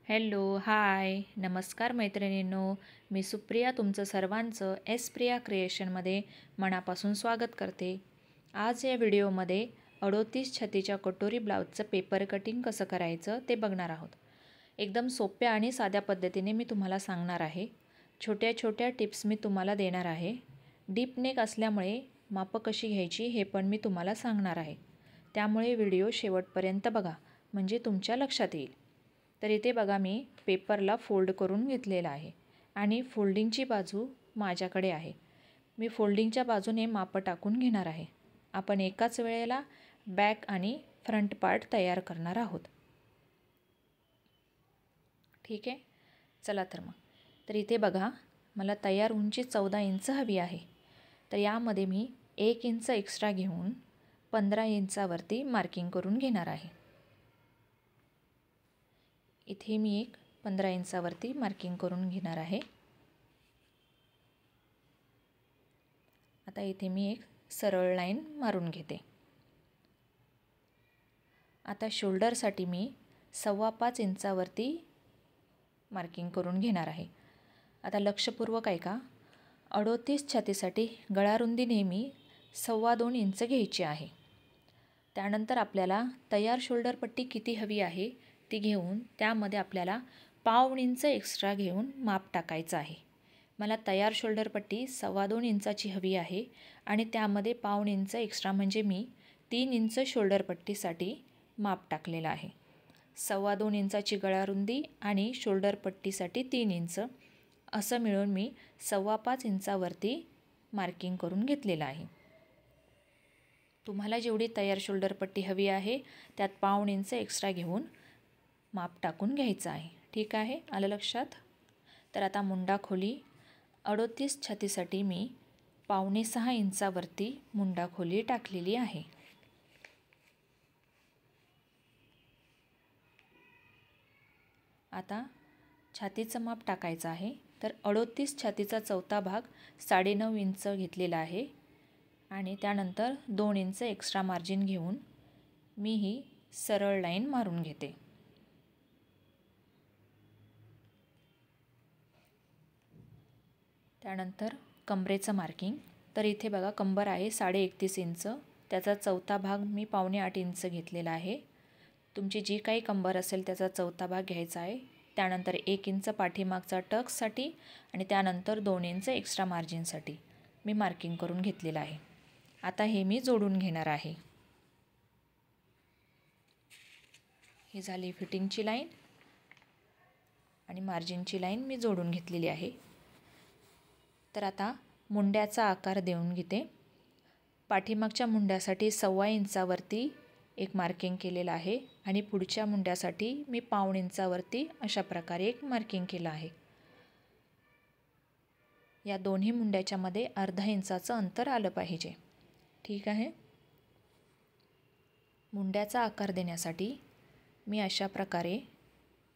Hello, हाय, नमस्कार मैत्रिणींनो. मी सुप्रिया तुमचं सर्वांचं एस प्रिया क्रिएशनमध्ये मनापासून स्वागत करते. आज या व्हिडिओमध्ये 38 छतीच्या कटोरी ब्लाऊजचं पेपर कटिंग कसं करायचं ते बघणार आहोत. एकदम सोप्या आणि साध्या पद्धतीने मी तुम्हाला सांगणार आहे. छोट्या छोट्या टिप्स मी तुम्हाला देणार आहे. डीप नेक असल्यामुळे मापं कशी घ्यायची हे पण मी तुम्हाला सांगणार आहे. त्यामुळे व्हिडिओ शेवटपर्यंत बघा म्हणजे तुमच्या लक्षात येईल. तर इथे बघा मी पेपरला फोल्ड करून घेतलेला आहे आणि फोल्डिंगची बाजू माझ्याकडे आहे. मी फोल्डिंगच्या बाजूने मापं टाकून घेणार आहे. आपण एकाच वेळेला बॅक आणि फ्रंट पार्ट तयार करणार आहोत. ठीक आहे, चला तर मग. तर इथे बघा मला तयार उंची 14 इंच हवी आहे. तर यामध्ये मी 1 इंच एक्स्ट्रा घेऊन 15 इंचावरती मार्किंग करून घेणार आहे. इथे मी 15 इंचावरती मार्किंग करून घेणार आहे. आता इथे मी एक सरळ लाईन मारून घेते. आता शोल्डरसाठी मी 5.25 इंचावरती मार्किंग करून घेणार आहे. आता लक्षपूर्वक ऐका. 38 छातीसाठी गळारुंदी नेहमी 2.25 इंच घ्यायची आहे. त्यानंतर आपल्याला तयार शोल्डर पट्टी किती हवी आहे ती घेऊन त्यामध्ये आपल्याला 1/2 इंच एक्स्ट्रा घेऊन माप टाकायचं आहे. मला तयार शोल्डर पट्टी 2.25 इंचाची हवी आहे आणि त्यामध्ये 1/2 इंच एक्स्ट्रा म्हणजे मी 3 इंच शोल्डर पट्टीसाठी माप टाकलेलं आहे. 2.25 इंचाची गळारुंदी आणि शोल्डर पट्टीसाठी 3 इंच असं मिळून मी 5.25 इंचावरती मार्किंग करून घेतलेलं आहे. तुम्हाला जेवढी तयार शोल्डर पट्टी हवी आहे त्यात 1/2 इंच एक्स्ट्रा घेऊन माप टाकून घ्यायचं आहे. ठीक आहे, आलं लक्षात? तर आता मुंडा खोली 38 छातीसाठी मी 5.25 इंचावरती मुंडा खोली टाकलेली आहे. आता छातीचं माप टाकायचं आहे. तर 38 छातीचा चौथा भाग 9.5 इंच घेतलेला आहे आणि त्यानंतर 2 इंच एक्स्ट्रा मार्जिन घेऊन मी ही सरळ लाईन मारून घेते. त्यानंतर कमरेचं मार्किंग. तर इथे बघा कंबर आहे 31.5 इंच. त्याचा चौथा भाग मी 7.25 इंच घेतलेला आहे. तुमची जी काही कंबर असेल त्याचा चौथा भाग घ्यायचा आहे. त्यानंतर 1 इंच पाठीमागचा टक्ससाठी आणि त्यानंतर 2 इंच एक्स्ट्रा मार्जिनसाठी मी मार्किंग करून घेतलेलं आहे. आता हे मी जोडून घेणार आहे. ही झाली फिटिंगची लाईन आणि मार्जिनची लाईन मी जोडून घेतलेली आहे. तर आता मुंड्याचा आकार देऊन घेते. पाठीमागच्या मुंड्यासाठी 1.25 इंचावरती एक मार्किंग केलेलं आहे आणि पुढच्या मुंड्यासाठी मी 1/2 इंचावरती अशा प्रकारे एक मार्किंग केलं आहे. या दोन्ही मुंड्याच्या मध्ये अर्धा इंचाचं अंतर आलं पाहिजे. ठीक आहे. मुंड्याचा आकार देण्यासाठी मी अशा प्रकारे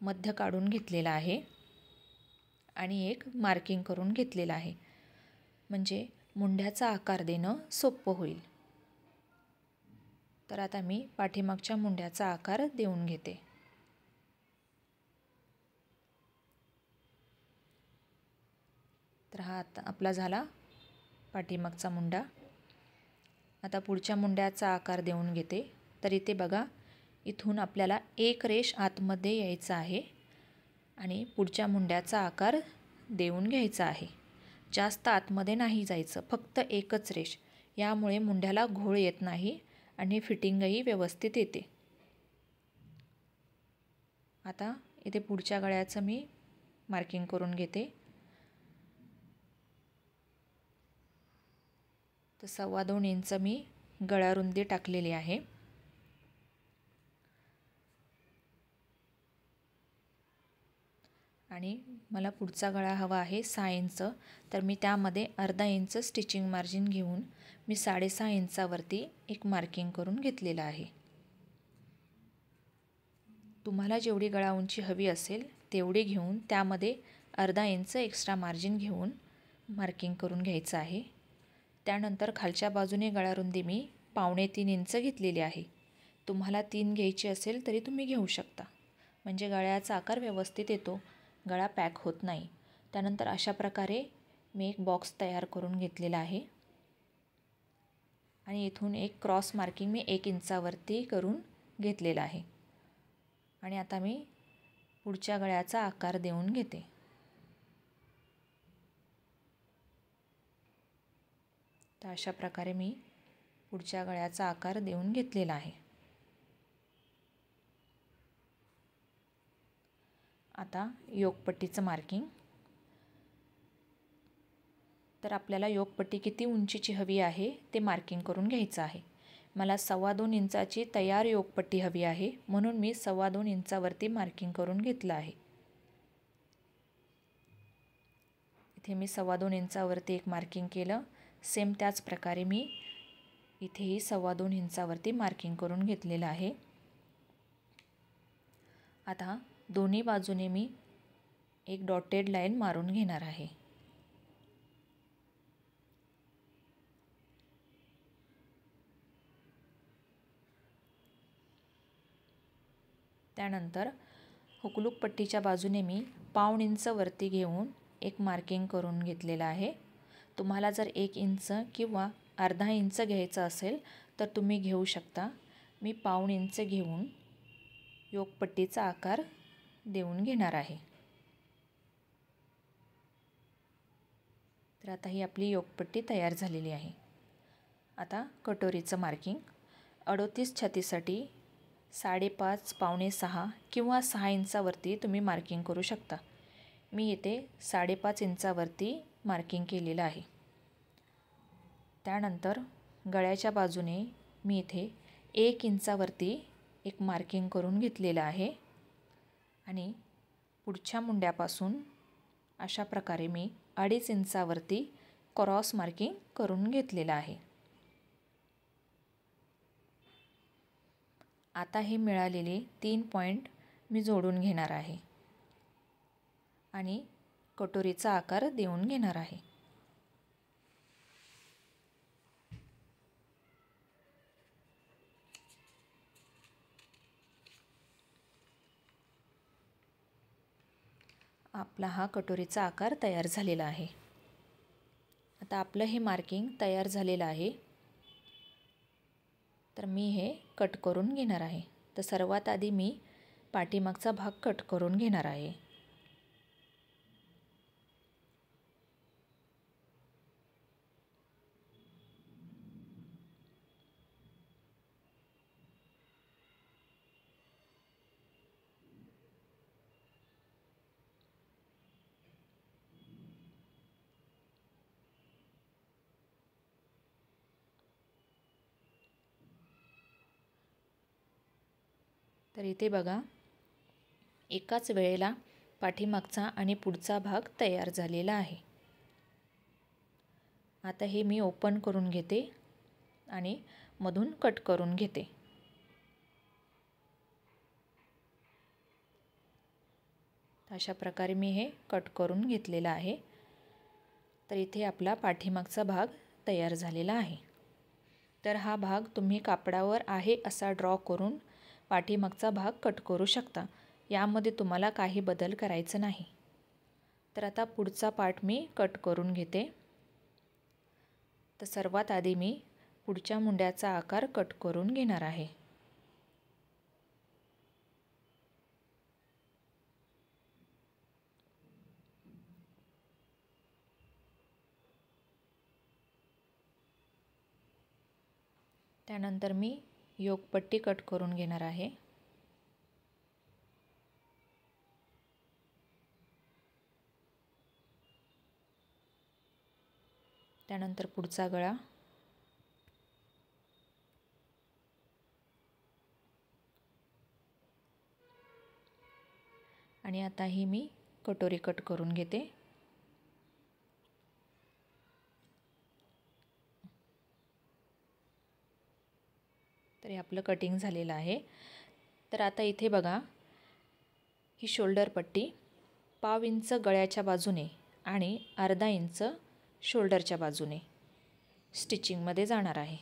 मध्य काढून घेतलेला आहे आणि एक मार्किंग करून घेतलेलं आहे म्हणजे मुंड्याचा आकार देणं सोपं होईल. तर आता मी पाठीमागच्या मुंड्याचा आकार देऊन घेते. तर हा आता आपला झाला पाठीमागचा मुंडा. आता पुढच्या मुंड्याचा आकार देऊन घेते. तर इथे बघा इथून आपल्याला एक रेष आतमध्ये यायचं आहे आणि पुढच्या मुंड्याचा आकार देऊन घ्यायचा आहे. जास्त आतमध्ये नाही जायचं, फक्त एकच रेष. यामुळे मुंड्याला घोळ येत नाही आणि फिटिंगही व्यवस्थित येते. आता इथे पुढच्या गळ्याचं मी मार्किंग करून घेते. तर 2.25 इंच मी गळारुंदी टाकलेली आहे. आणि मला पुढचा गळा हवा आहे 6 इंच. तर मी त्यामध्ये अर्धा इंच स्टिचिंग मार्जिन घेऊन मी 6.5 इंचावरती एक मार्किंग करून घेतलेलं आहे. तुम्हाला जेवढी गळा उंची हवी असेल तेवढी घेऊन त्यामध्ये अर्धा इंच एक्स्ट्रा मार्जिन घेऊन मार्किंग करून घ्यायचं आहे. त्यानंतर खालच्या बाजूने गळारुंदी मी 2.25 इंच घेतलेली आहे. तुम्हाला 3 घ्यायची असेल तरी तुम्ही घेऊ शकता. म्हणजे गळ्याचा आकार व्यवस्थित येतो, गळा पॅक होत नाही. त्यानंतर अशा प्रकारे मी एक बॉक्स तयार करून घेतलेला आहे आणि इथून एक क्रॉस मार्किंग मी 1 इंचावरती करून घेतलेला आहे. आणि आता मी पुढच्या गळ्याचा आकार देऊन घेते. तर अशा प्रकारे मी पुढच्या गळ्याचा आकार देऊन घेतलेला आहे. आता योकपट्टीचं मार्किंग. तर आपल्याला योकपट्टी किती उंचीची हवी आहे ते मार्किंग करून घ्यायचं आहे. मला 2.25 इंचाची तयार योकपट्टी हवी आहे, म्हणून मी 2.25 इंचावरती मार्किंग करून घेतलं आहे. इथे मी 2.25 इंचावरती एक मार्किंग केलं. सेम त्याच प्रकारे मी इथेही 2.25 इंचावरती मार्किंग करून घेतलेलं आहे. आता दोन्ही बाजूने मी एक डॉटेड लाईन मारून घेणार आहे. त्यानंतर हुकलूक पट्टीच्या बाजूने मी 1.25 इंच वरती घेऊन एक मार्किंग करून घेतलेलं आहे. तुम्हाला जर 1 इंच किंवा अर्धा इंच घ्यायचं असेल तर तुम्ही घेऊ शकता. मी 1.25 इंच घेऊन योकपट्टीचा आकार देऊन घेणार आहे. तर आता ही आपली योकपट्टी तयार झालेली आहे. आता कटोरीचं मार्किंग. 38 छातीसाठी 5.5, पावणे 6 किंवा 6 इंचावरती तुम्ही मार्किंग करू शकता. मी इथे 5.5 इंचावरती मार्किंग केलेलं आहे. त्यानंतर गळ्याच्या बाजूने मी इथे 1 इंचावरती एक मार्किंग करून घेतलेलं आहे आणि पुढच्या मुंड्यापासून अशा प्रकारे मी 2.5 इंचावरती क्रॉस मार्किंग करून घेतलेलं आहे. आता हे मिळालेले 3 पॉईंट मी जोडून घेणार आहे आणि कटोरीचा आकार देऊन घेणार आहे. आपला हा कटोरीचा आकार तयार झालेला आहे. आता आपलं हे मार्किंग तयार झालेलं आहे. तर मी हे कट करून घेणार आहे. तर सर्वात आधी मी पाठीमागचा भाग कट करून घेणार आहे. तर इथे बघा, एकाच वेळेला पाठीमागचा आणि पुढचा भाग तयार झालेला आहे. आता हे मी ओपन करून घेते आणि मधून कट करून घेते. अशा प्रकारे मी हे कट करून घेतलेलं आहे. तर इथे आपला पाठीमागचा भाग तयार झालेला आहे. तर हा भाग तुम्ही कापडावर आहे असा ड्रॉ करून पाठीमागचा भाग कट करू शकता. यामध्ये तुम्हाला काही बदल करायचं नाही. तर आता पुढचा पार्ट मी कट करून घेते. तर सर्वात आधी मी पुढच्या मुंड्याचा आकार कट करून घेणार आहे. त्यानंतर मी योकपट्टी कट करून घेणार आहे. त्यानंतर पुढचा गळा, आणि आता ही मी कटोरी कट करून घेते. तर हे आपलं कटिंग झालेलं आहे. तर आता इथे बघा, ही शोल्डर पट्टी 1.5 इंच गळ्याच्या बाजूने आणि अर्धा इंच शोल्डरच्या बाजूने स्टिचिंगमध्ये जाणार आहे.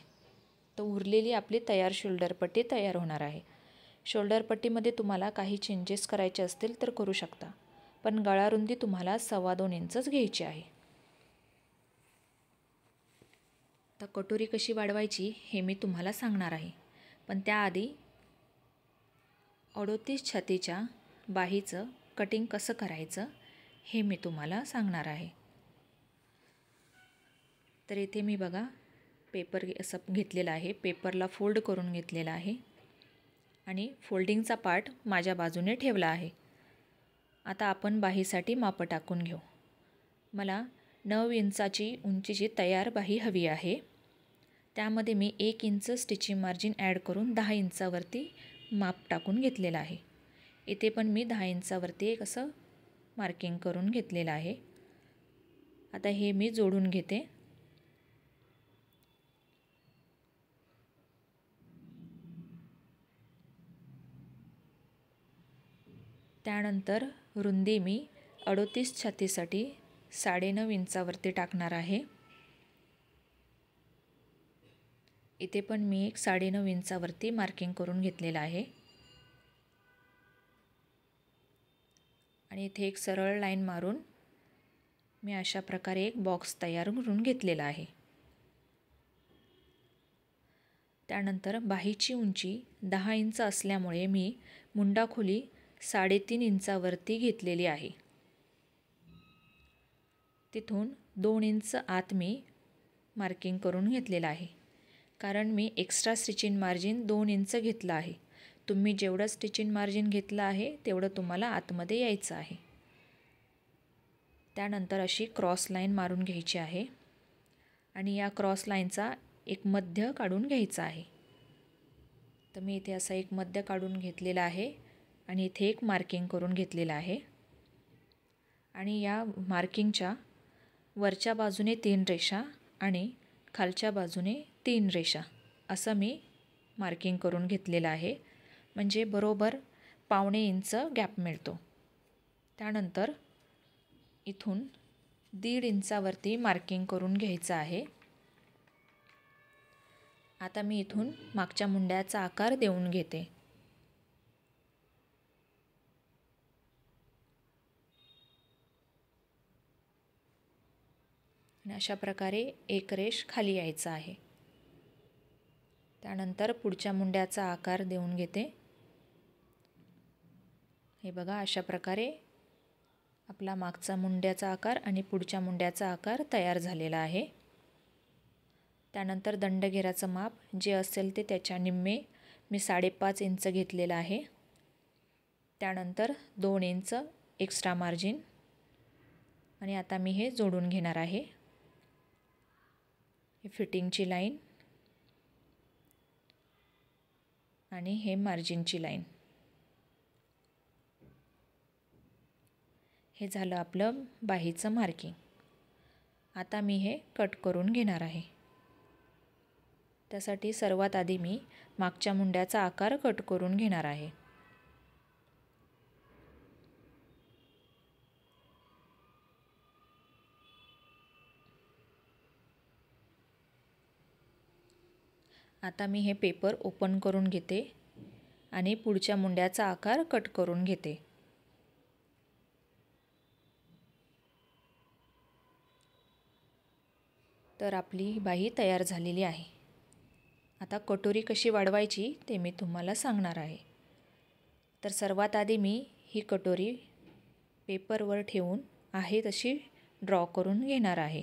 तर उरलेली आपली तयार शोल्डर पट्टी तयार होणार आहे. शोल्डर पट्टीमध्ये तुम्हाला काही चेंजेस करायचे असतील तर करू शकता, पण गळा रुंदी तुम्हाला 2.25 इंचच घ्यायची आहे. आता कटोरी कशी वाढवायची हे मी तुम्हाला सांगणार आहे, पण त्याआधी 38 छातीच्या बाहीचं कटिंग कसं करायचं हे मी तुम्हाला सांगणार आहे. तर इथे मी बघा पेपर असं घेतलेला आहे, पेपरला फोल्ड करून घेतलेला आहे आणि फोल्डिंगचा पार्ट माझ्या बाजूने ठेवला आहे. आता आपण बाहीसाठी माप टाकून घेऊ. मला 9 इंचाची उंचीची तयार बाही हवी आहे. त्यामध्ये मी 1 इंच स्टिचिंग मार्जिन ॲड करून 10 इंचावरती माप टाकून घेतलेलं आहे. इथे पण मी 10 इंचावरती एक असं मार्किंग करून घेतलेलं आहे. आता हे मी जोडून घेते. त्यानंतर रुंदी मी 38 छातीसाठी 9.5 इंचावरती टाकणार आहे. इथे पण मी एक 9.5 इंचावरती मार्किंग करून घेतलेलं आहे आणि इथे एक सरळ लाईन मारून मी अशा प्रकारे एक बॉक्स तयार करून घेतलेला आहे. त्यानंतर बाहीची उंची 10 इंच असल्यामुळे मी मुंडा खोली 3.5 इंचावरती घेतलेली आहे. तिथून 2 इंच आत मी मार्किंग करून घेतलेलं आहे, कारण मी एक्स्ट्रा स्टिचिंग मार्जिन 2 इंच घेतलं आहे. तुम्ही जेवढं स्टिचिंग मार्जिन घेतलं आहे तेवढं तुम्हाला आतमध्ये यायचं आहे. त्यानंतर अशी क्रॉस लाईन मारून घ्यायची आहे आणि या क्रॉस लाईनचा एक मध्य काढून घ्यायचा आहे. तर मी इथे असा एक मध्य काढून घेतलेला आहे आणि इथे एक मार्किंग करून घेतलेलं आहे आणि या मार्किंगच्या वरच्या बाजूने 3 रेषा आणि खालच्या बाजूने 3 रेषा असं मी मार्किंग करून घेतलेलं आहे, म्हणजे बरोबर 1.25 इंच गॅप मिळतो. त्यानंतर इथून 1.5 इंचावरती मार्किंग करून घ्यायचं आहे. आता मी इथून मागच्या मुंड्याचा आकार देऊन घेते. आणि अशा प्रकारे एक रेष खाली यायचा आहे. त्यानंतर पुढच्या मुंड्याचा आकार देऊन घेते. हे बघा अशा प्रकारे आपला मागचा मुंड्याचा आकार आणि पुढच्या मुंड्याचा आकार तयार झालेला आहे. त्यानंतर दंडघेराचं माप जे असेल ते त्याच्या निम्मे मी 5.5 इंच घेतलेलं आहे. त्यानंतर 2 इंच एक्स्ट्रा मार्जिन आणि आता मी हे जोडून घेणार आहे. हे फिटिंगची लाईन आणि हे मार्जिनची लाईन. हे झालं आपलं बाहीचं मार्किंग. आता मी हे कट करून घेणार आहे. त्यासाठी सर्वात आधी मी मागच्या मुंड्याचा आकार कट करून घेणार आहे. आता मी हे पेपर ओपन करून घेते आणि पुढच्या मुंड्याचा आकार कट करून घेते. तर आपली बाही तयार झालेली आहे. आता कटोरी कशी वाढवायची ते मी तुम्हाला सांगणार आहे. तर सर्वात आधी मी ही कटोरी पेपरवर ठेवून आहे तशी ड्रॉ करून घेणार आहे.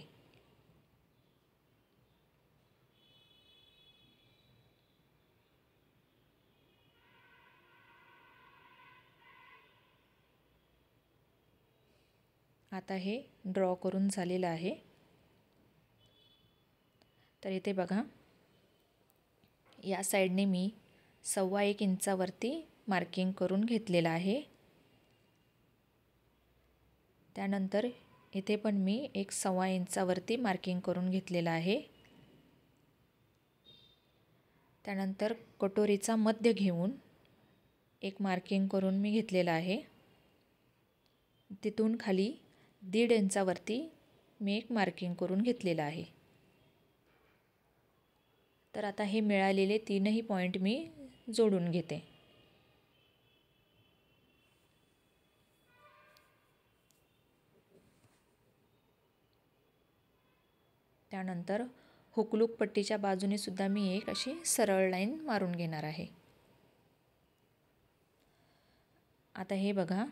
आता हे ड्रॉ करून झालेलं आहे. तर इथे बघा या साईडने मी 1.25 इंचावरती मार्किंग करून घेतलेलं आहे. त्यानंतर इथे पण मी एक 1.25 इंचावरती मार्किंग करून घेतलेलं आहे. त्यानंतर कटोरीचा मध्य घेऊन एक मार्किंग करून मी घेतलेलं आहे. तिथून खाली 1.5 इंचावरती मी एक मार्किंग करून घेतलेलं आहे. तर आता हे मिळालेले 3ही पॉईंट मी जोडून घेते. त्यानंतर हुकलूक पट्टीच्या बाजूने सुद्धा मी एक अशी सरळ लाईन मारून घेणार आहे. आता हे बघा,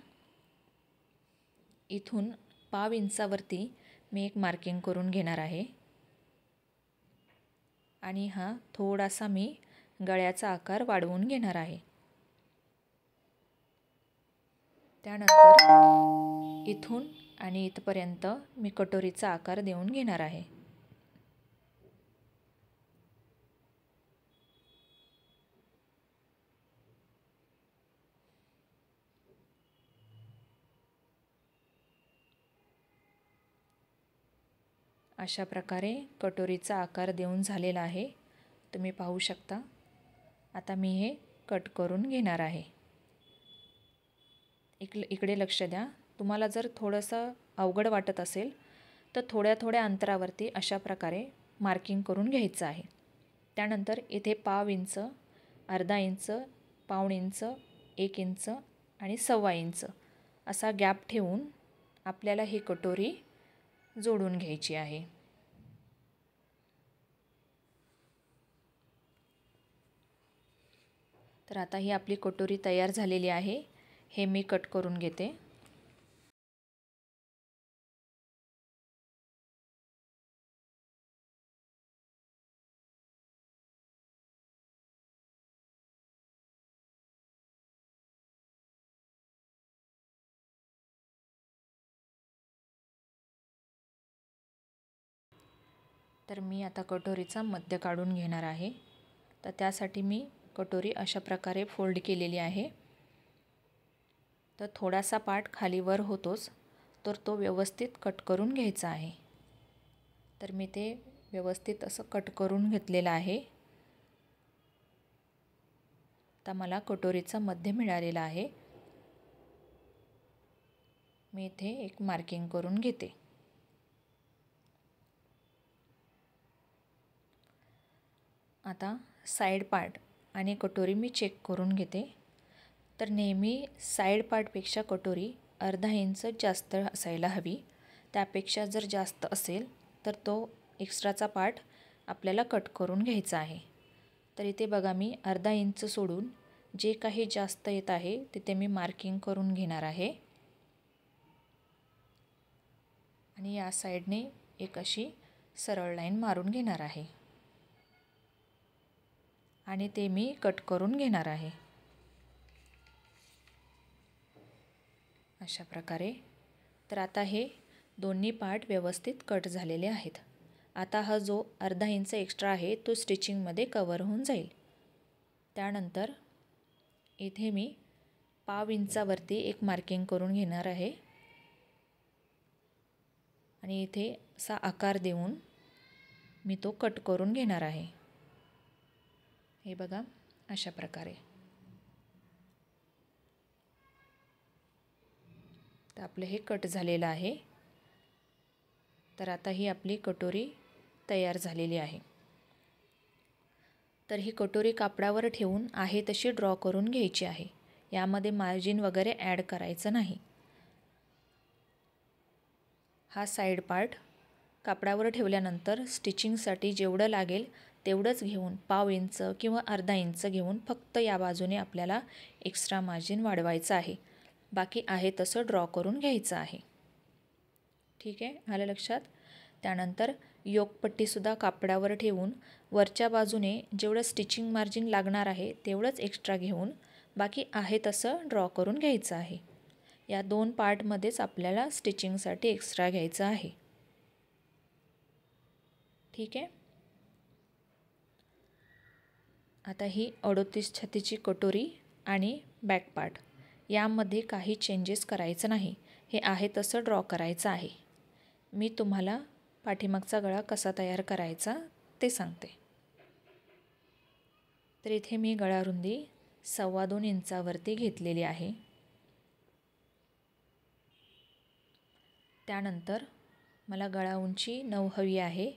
इथून पाव इंचावरती मी एक मार्किंग करून घेणार आहे आणि हा थोडासा मी गळ्याचा आकार वाढवून घेणार आहे. त्यानंतर इथून आणि इथपर्यंत मी कटोरीचा आकार देऊन घेणार आहे. अशा प्रकारे कटोरीचा आकार देऊन झालेला आहे, तुम्ही पाहू शकता. आता मी हे कट करून घेणार आहे. इकडे लक्ष द्या. तुम्हाला जर थोडंसं अवघड वाटत असेल तर थोड्या थोड्या अंतरावरती अशा प्रकारे मार्किंग करून घ्यायचं आहे. त्यानंतर इथे पाव इंच, अर्धा इंच, पाऊण इंच, 1 इंच आणि 1.25 इंच असा गॅप ठेवून आपल्याला ही कटोरी जोडून घ्यायची आहे. तर आता ही आपली कटोरी तयार झालेली आहे. हे मी कट करून घेते. तर मी आता कटोरीचा मध्य काढून घेणार आहे. तर त्यासाठी मी कटोरी अशा प्रकारे फोल्ड केलेली आहे. तर थोडासा पार्ट खाली वर होतोच, तर तो व्यवस्थित कट करून घ्यायचा आहे. तर मी ते व्यवस्थित असं कट करून घेतलेलं आहे. आता मला कटोरीचा मध्य मिळालेला आहे. मी इथे एक मार्किंग करून घेते. आता साईड पार्ट आणि कटोरी मी चेक करून घेते. तर नेहमी साईड पार्टपेक्षा कटोरी अर्धा इंच जास्त असायला हवी. त्यापेक्षा जर जास्त असेल तर तो एक्स्ट्राचा पार्ट आपल्याला कट करून घ्यायचा आहे. तर इथे बघा, मी अर्धा इंच सोडून जे काही जास्त येत आहे तिथे मी मार्किंग करून घेणार आहे आणि या साईडने एक अशी सरळ लाईन मारून घेणार आहे आणि ते मी कट करून घेणार आहे अशा प्रकारे. तर आता हे दोन्ही पार्ट व्यवस्थित कट झालेले आहेत. आता हा जो अर्धा इंच एक्स्ट्रा आहे तो स्टिचिंगमध्ये कवर होऊन जाईल. त्यानंतर इथे मी पाव इंचावरती एक मार्किंग करून घेणार आहे आणि इथे असा आकार देऊन मी तो कट करून घेणार आहे. हे बघा, अशा प्रकारे. तर आपलं हे कट झालेलं आहे. तर आता ही आपली कटोरी तयार झालेली आहे. तर ही कटोरी कापडावर ठेवून आहे तशी ड्रॉ करून घ्यायची आहे. यामध्ये मार्जिन वगैरे ॲड करायचं नाही. हा साईड पार्ट कापडावर ठेवल्यानंतर स्टिचिंगसाठी जेवढं लागेल तेवढंच घेऊन पाव इंच किंवा अर्धा इंच घेऊन फक्त या बाजूने आपल्याला एक्स्ट्रा मार्जिन वाढवायचं आहे. बाकी आहे तसं ड्रॉ करून घ्यायचं आहे. ठीक आहे, आलं लक्षात. त्यानंतर योकपट्टीसुद्धा कापडावर ठेवून वरच्या बाजूने जेवढं स्टिचिंग मार्जिन लागणार आहे तेवढंच एक्स्ट्रा घेऊन बाकी आहे तसं ड्रॉ करून घ्यायचं आहे. या दोन पार्टमध्येच आपल्याला स्टिचिंगसाठी एक्स्ट्रा घ्यायचं आहे. ठीक आहे. आता ही 38 छातीची कटोरी आणि बॅक पार्ट यामध्ये काही चेंजेस करायचं नाही. हे आहे तसं ड्रॉ करायचं आहे. मी तुम्हाला पाठीमागचा गळा कसा तयार करायचा ते सांगते. तर इथे मी गळा रुंदी 2.25 इंचावरती घेतलेली आहे. त्यानंतर मला गळा उंची 9 हवी आहे.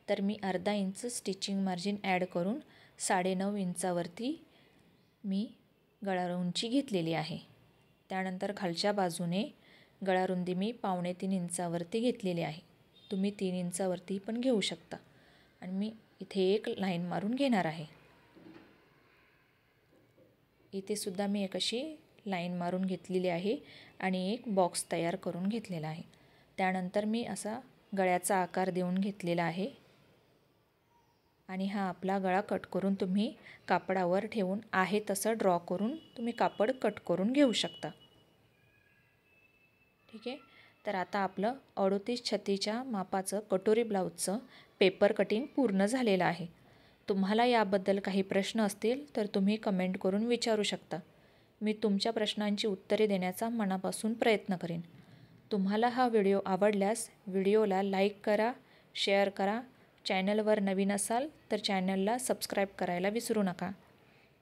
तर मी अर्धा इंच स्टिचिंग मार्जिन ॲड करून 9.5 इंचावरती मी गळा उंची घेतलेली आहे. त्यानंतर खालच्या बाजूने गळा रुंदी मी 2.25 इंचावरती घेतलेली आहे. तुम्ही 3 इंचावरती पण घेऊ शकता. आणि मी इथे एक लाईन मारून घेणार आहे. इथे सुद्धा मी एक अशी लाईन मारून घेतलेली आहे आणि एक बॉक्स तयार करून घेतलेला आहे. त्यानंतर मी असा गळ्याचा आकार देऊन घेतलेला आहे आणि हा आपला गळा कट करून तुम्ही कापडावर ठेवून आहे तसं ड्रॉ करून तुम्ही कापड कट करून घेऊ शकता. ठीक आहे. तर आता आपलं 38-36च्या मापाचं कटोरी ब्लाऊजचं पेपर कटिंग पूर्ण झालेलं आहे. तुम्हाला याबद्दल काही प्रश्न असतील तर तुम्ही कमेंट करून विचारू शकता. मी तुमच्या प्रश्नांची उत्तरे देण्याचा मनापासून प्रयत्न करेन. तुम्हाला हा व्हिडिओ आवडल्यास व्हिडिओला लाईक करा, शेअर करा. चॅनलवर नवीन असाल तर चॅनलला सबस्क्राईब करायला विसरू नका.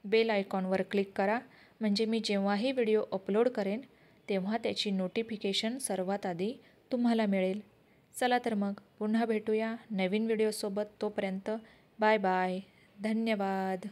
बेल आयकॉनवर क्लिक करा म्हणजे मी जेव्हाही व्हिडिओ अपलोड करेन तेव्हा त्याची नोटिफिकेशन सर्वात आधी तुम्हाला मिळेल. चला तर मग पुन्हा भेटूया नवीन व्हिडिओसोबत. तोपर्यंत बाय बाय. धन्यवाद.